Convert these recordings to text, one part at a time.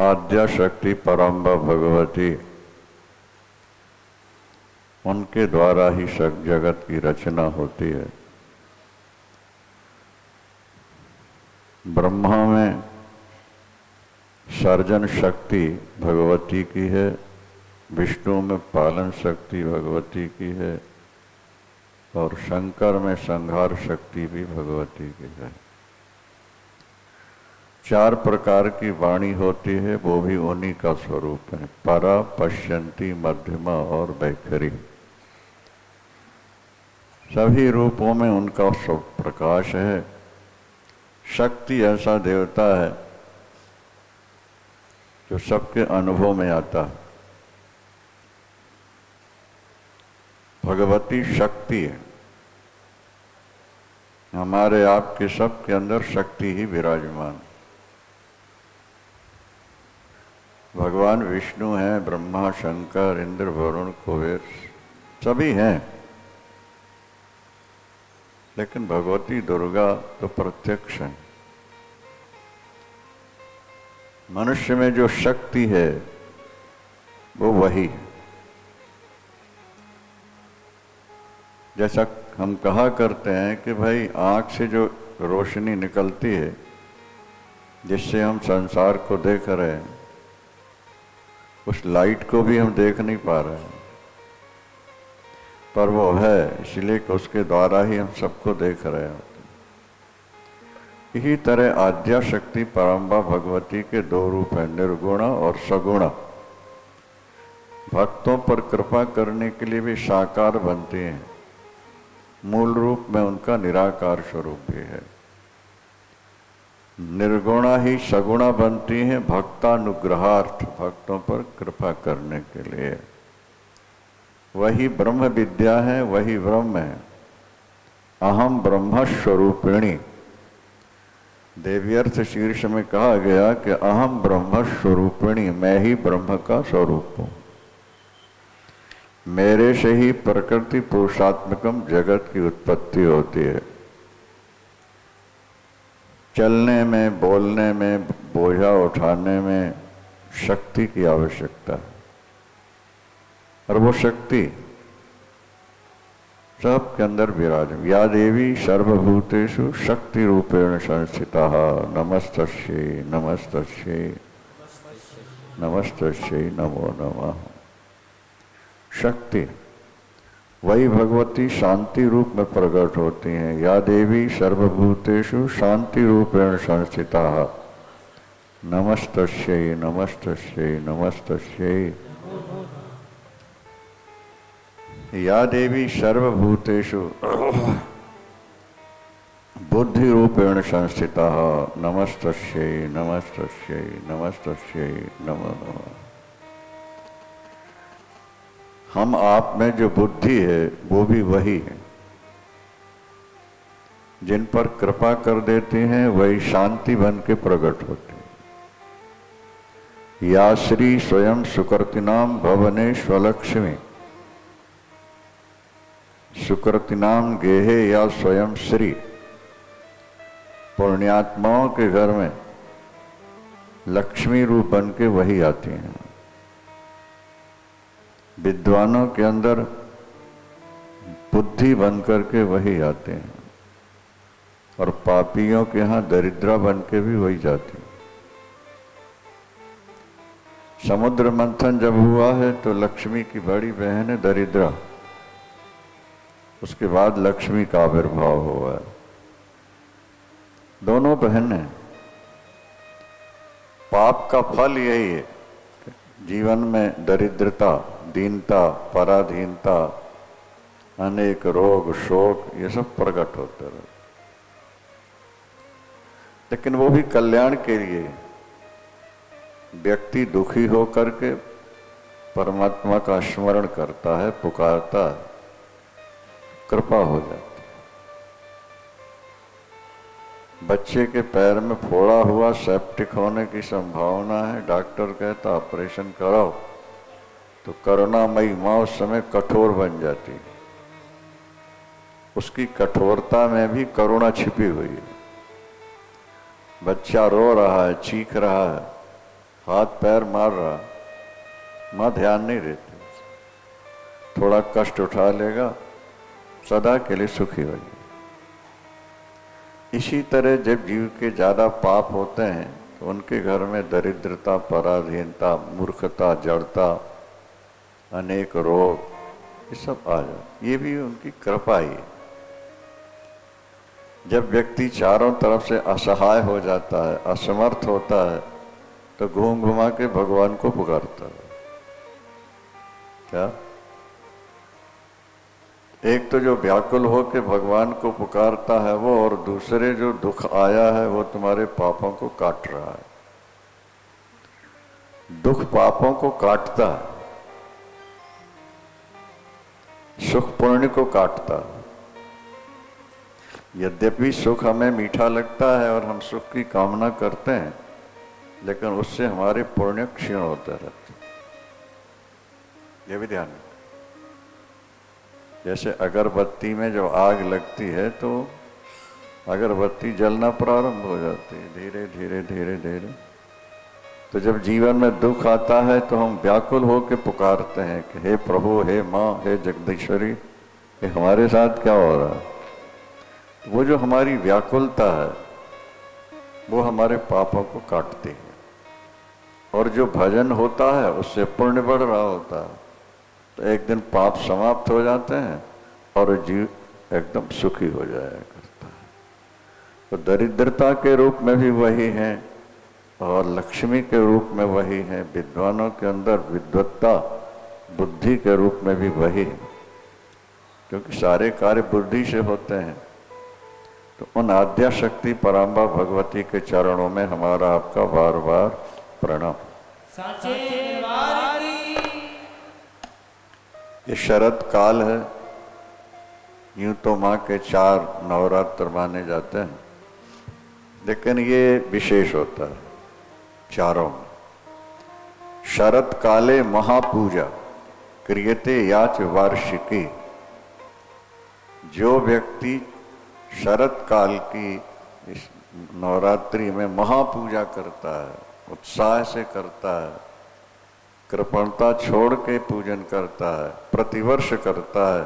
आद्या शक्ति परम्बा भगवती, उनके द्वारा ही सब जगत की रचना होती है। ब्रह्मा में सर्जन शक्ति भगवती की है, विष्णु में पालन शक्ति भगवती की है, और शंकर में संहार शक्ति भी भगवती की है। 4 प्रकार की वाणी होती है, वो भी उन्हीं का स्वरूप है। परा, पश्यंती, मध्यमा और वैखरी। सभी रूपों में उनका सब प्रकाश है। शक्ति ऐसा देवता है जो सबके अनुभव में आता है। भगवती शक्ति है। हमारे आपके सबके अंदर शक्ति ही विराजमान। भगवान विष्णु हैं, ब्रह्मा, शंकर, इंद्र, वरुण, कुबेर सभी हैं, लेकिन भगवती दुर्गा तो प्रत्यक्ष है। मनुष्य में जो शक्ति है वो वही है। जैसा हम कहा करते हैं कि भाई आँख से जो रोशनी निकलती है जिससे हम संसार को देख रहे हैं, उस लाइट को भी हम देख नहीं पा रहे हैं, पर वो है, इसलिए कि उसके द्वारा ही हम सबको देख रहे होते हैं। इसी तरह आद्या शक्ति परम्बा भगवती के 2 रूप हैं, निर्गुणा और सगुणा। भक्तों पर कृपा करने के लिए भी साकार बनती हैं, मूल रूप में उनका निराकार स्वरूप भी है। निर्गुणा ही सगुणा बनती हैं भक्तानुग्रहार्थ, भक्तों पर कृपा करने के लिए। वही ब्रह्म विद्या है, वही ब्रह्म है। अहम ब्रह्म स्वरूपिणी, देव्यर्थ शीर्ष में कहा गया कि अहम ब्रह्म स्वरूपिणी, मैं ही ब्रह्म का स्वरूप हूं। मेरे से ही प्रकृति पुरुषात्मकम जगत की उत्पत्ति होती है। चलने में, बोलने में, बोझा उठाने में शक्ति की आवश्यकता है, और वो शक्ति सबके अंदर विराज। या देवी सर्वभूतेषु शक्ति रूपेण संस्थिता, नमस्तस्यै नमस्तस्यै नमस्तस्यै नमो नमः। शक्ति वही भगवती शांति रूप में प्रकट होती हैं। या देवी सर्वभूतेषु शांति रूपेण संस्थिता, नमस्तस्यै नमस्तस्यै नमस्तस्यै। या देवी सर्वभूतेषु बुद्धि रूपेण संस्थिता, नमस्तस्यै नमस्तस्यै नमस्तस्यै नमो नमः। हम आप में जो बुद्धि है वो भी वही है। जिन पर कृपा कर देते हैं वही शांति बन के प्रकट होते हैं। या श्री स्वयं सुकृतिनाम भवने स्वलक्ष्मी, सुकृतिनाम गेहे या स्वयं श्री। पुण्यात्माओं के घर में लक्ष्मी रूप बन के वही आती हैं। विद्वानों के अंदर बुद्धि बन करके वही आते हैं, और पापियों के यहाँ दरिद्रा बन के भी वही जाती है। समुद्र मंथन जब हुआ है तो लक्ष्मी की बड़ी बहन है दरिद्रा, उसके बाद लक्ष्मी का आविर्भाव हुआ है। दोनों बहनें। पाप का फल यही है, जीवन में दरिद्रता, दीनता, पराधीनता, अनेक रोग, शोक, ये सब प्रकट होते रहे। लेकिन वो भी कल्याण के लिए। व्यक्ति दुखी होकर के परमात्मा का स्मरण करता है, पुकारता है, कृपा हो जाती है। बच्चे के पैर में फोड़ा हुआ, सेप्टिक होने की संभावना है, डॉक्टर कहता ऑपरेशन कराओ, तो करुणामयी माँ उस समय कठोर बन जाती है। उसकी कठोरता में भी करुणा छिपी हुई है। बच्चा रो रहा है, चीख रहा है, हाथ पैर मार रहा, माँ ध्यान नहीं देती, थोड़ा कष्ट उठा लेगा, सदा के लिए सुखी हो जाएगा। इसी तरह जब जीव के ज़्यादा पाप होते हैं तो उनके घर में दरिद्रता, पराधीनता, मूर्खता, जड़ता, अनेक रोग, ये सब आ जाते। ये भी उनकी कृपा ही है। जब व्यक्ति चारों तरफ से असहाय हो जाता है, असमर्थ होता है, तो घूम घुमा के भगवान को पुकारता है। क्या? एक तो जो व्याकुल हो के भगवान को पुकारता है वो, और दूसरे जो दुख आया है वो तुम्हारे पापों को काट रहा है। दुख पापों को काटता है, सुख पुण्य को काटता है। यद्यपि सुख हमें मीठा लगता है और हम सुख की कामना करते हैं, लेकिन उससे हमारे पुण्य क्षीण होते रहते। यह भी ध्यान रखें। जैसे अगरबत्ती में जो आग लगती है तो अगरबत्ती जलना प्रारंभ हो जाती है धीरे धीरे धीरे धीरे। तो जब जीवन में दुख आता है तो हम व्याकुल होकर पुकारते हैं कि हे प्रभु, हे माँ, हे जगदीश्वरी, ये हमारे साथ क्या हो रहा है। वो जो हमारी व्याकुलता है वो हमारे पापों को काटती है, और जो भजन होता है उससे पुण्य बढ़ रहा होता है। तो एक दिन पाप समाप्त हो जाते हैं और जीव एकदम सुखी हो जाया करता है। तो दरिद्रता के रूप में भी वही है और लक्ष्मी के रूप में वही है। विद्वानों के अंदर विद्वत्ता, बुद्धि के रूप में भी वही है, क्योंकि सारे कार्य बुद्धि से होते हैं। तो उन आद्या शक्ति पराम्बा भगवती के चरणों में हमारा आपका बार बार प्रणाम। ये शरद काल है। यूं तो माँ के 4 नवरात्र माने जाते हैं, लेकिन ये विशेष होता है चारों में। शरद काले महापूजा क्रियते याच वार्षिकी। जो व्यक्ति शरद काल की इस नवरात्रि में महापूजा करता है, उत्साह से करता है, कृपणता छोड़ के पूजन करता है, प्रतिवर्ष करता है,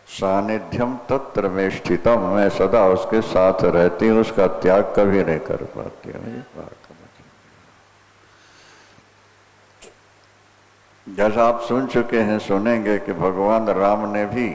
सानिध्यम तत्र में स्थितम, मैं सदा उसके साथ रहती हूँ, उसका त्याग कभी नहीं कर पाती हूँ। जैसा आप सुन चुके हैं, सुनेंगे कि भगवान राम ने भी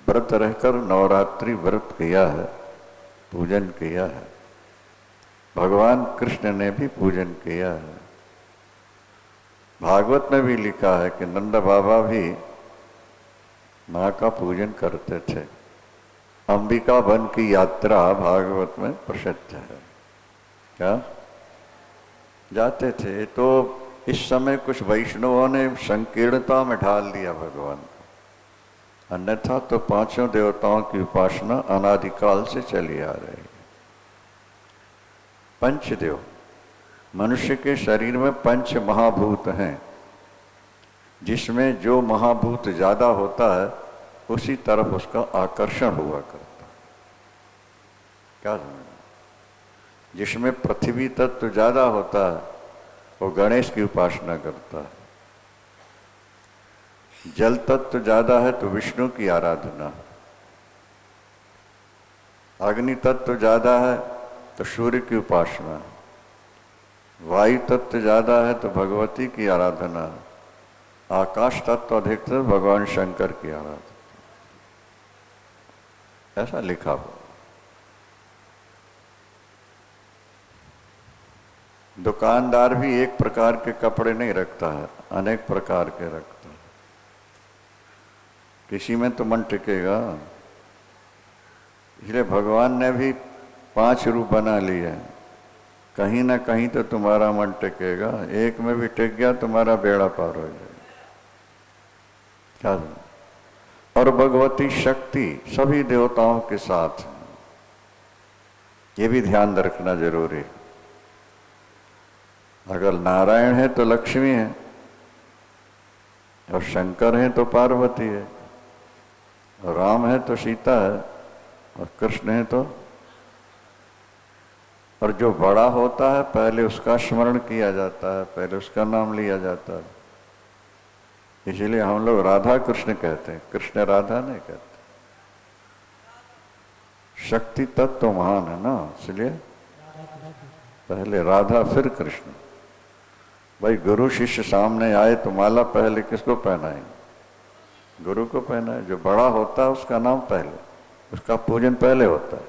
व्रत रहकर नवरात्रि व्रत किया है, पूजन किया है। भगवान कृष्ण ने भी पूजन किया है। भागवत में भी लिखा है कि नंद बाबा भी माँ का पूजन करते थे। अंबिका वन की यात्रा भागवत में प्रसिद्ध है। क्या? जाते थे। तो इस समय कुछ वैष्णवों ने संकीर्णता में ढाल दिया भगवान को, अन्यथा तो 5 देवताओं की उपासना अनादिकाल से चली आ रही है। पंचदेव, मनुष्य के शरीर में 5 महाभूत हैं, जिसमें जो महाभूत ज्यादा होता है उसी तरफ उसका आकर्षण हुआ करता है। क्या समझना? जिसमें पृथ्वी तत्व ज्यादा होता है वो गणेश की उपासना करता है, जल तत्व ज्यादा है तो विष्णु की आराधना, अग्नि तत्व ज्यादा है तो सूर्य की उपासना, वायु तत्व ज्यादा है तो भगवती की आराधना, आकाश तत्व अधिकतर भगवान शंकर की आराधना। ऐसा लिखा हुआ। दुकानदार भी एक प्रकार के कपड़े नहीं रखता है, अनेक प्रकार के रखता है। किसी में तो मन टिकेगा, इसलिए भगवान ने भी 5 रूप बना लिए हैं। कहीं ना कहीं तो तुम्हारा मन टिकेगा, एक में भी टिक गया तुम्हारा बेड़ा पार हो जाएगा। क्या? और भगवती शक्ति सभी देवताओं के साथ है, ये भी ध्यान रखना जरूरी है। अगर नारायण है तो लक्ष्मी है, और शंकर है तो पार्वती है, और राम है तो सीता है, और कृष्ण है तो और जो बड़ा होता है पहले उसका स्मरण किया जाता है, पहले उसका नाम लिया जाता है। इसीलिए हम लोग राधा कृष्ण कहते हैं, कृष्ण राधा नहीं कहते। शक्ति तत्व तो महान है ना, इसलिए पहले राधा फिर कृष्ण। भाई गुरु शिष्य सामने आए तो माला पहले किसको पहनाएंगे? गुरु को पहनाए। जो बड़ा होता है उसका नाम पहले, उसका पूजन पहले होता है।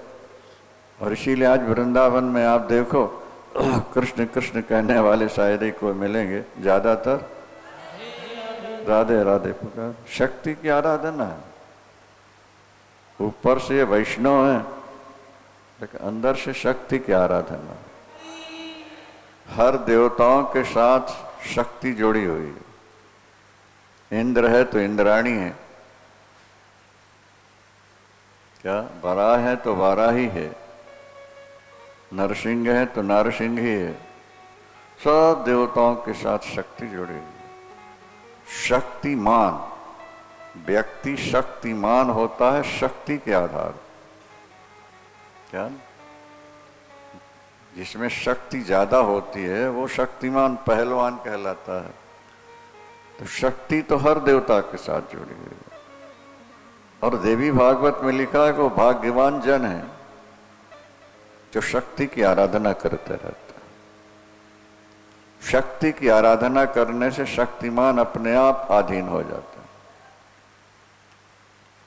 और इसीलिए आज वृंदावन में आप देखो कृष्ण कृष्ण कहने वाले शायद ही कोई मिलेंगे, ज्यादातर राधे राधे पुकार। शक्ति की आराधना है। ऊपर से ये वैष्णव है लेकिन अंदर से शक्ति की आराधना। हर देवताओं के साथ शक्ति जुड़ी हुई है। इंद्र है तो इंद्राणी है, क्या वराह है तो वाराही है, नरसिंह है तो नारसिंह ही है। सब देवताओं के साथ शक्ति जुड़ी हुई है। शक्तिमान व्यक्ति शक्तिमान होता है शक्ति के आधार। क्या? जिसमें शक्ति ज्यादा होती है वो शक्तिमान पहलवान कहलाता है। तो शक्ति तो हर देवता के साथ जुड़ी हुई है। और देवी भागवत में लिखा है कि वो भाग्यवान जन है जो शक्ति की आराधना करते रहता है। शक्ति की आराधना करने से शक्तिमान अपने आप अधीन हो जाता है।